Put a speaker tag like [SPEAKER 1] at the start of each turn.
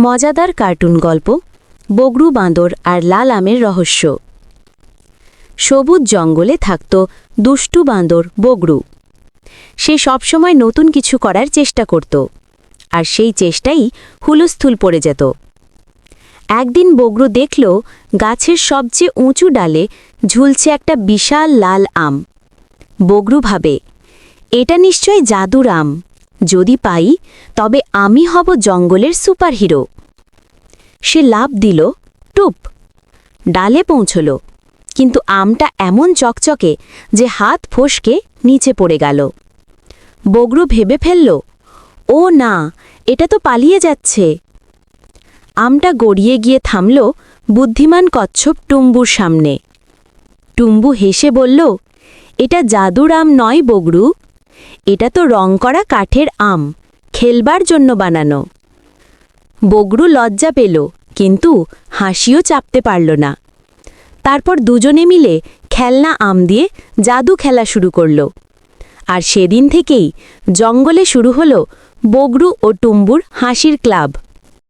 [SPEAKER 1] মজাদার কার্টুন গল্প বগরু বাঁদর আর লাল আমের রহস্য। সবুজ জঙ্গলে থাকত দুষ্টু বাঁদর বগরু। সে সবসময় নতুন কিছু করার চেষ্টা করত, আর সেই চেষ্টাই হুলস্থুল পড়ে যেত। একদিন বগরু দেখল গাছের সবচেয়ে উঁচু ডালে ঝুলছে একটা বিশাল লাল আম। বগরু ভাবে, এটা নিশ্চয় জাদুর আম। যদি পাই তবে আমি হব জঙ্গলের সুপারহিরো। সে লাফ দিল, টুপ, ডালে পৌঁছল, কিন্তু আমটা এমন চকচকে যে হাত ফসকে নিচে পড়ে গেল। বগরু ভেবে ফেলল, ও না, এটা তো পালিয়ে যাচ্ছে। আমটা গড়িয়ে গিয়ে থামল বুদ্ধিমান কচ্ছপ টুম্বুর সামনে। টুম্বু হেসে বলল, এটা জাদুর আম নয় বগরু, এটা তো রং করা কাঠের আম, খেলবার জন্য বানানো। বগরু লজ্জা পেল, কিন্তু হাসিও চাপতে পারল না। তারপর দুজনে মিলে খেলনা আম দিয়ে জাদু খেলা শুরু করল। আর সেদিন থেকেই জঙ্গলে শুরু হলো বগরু ও টুম্বুর হাসির ক্লাব।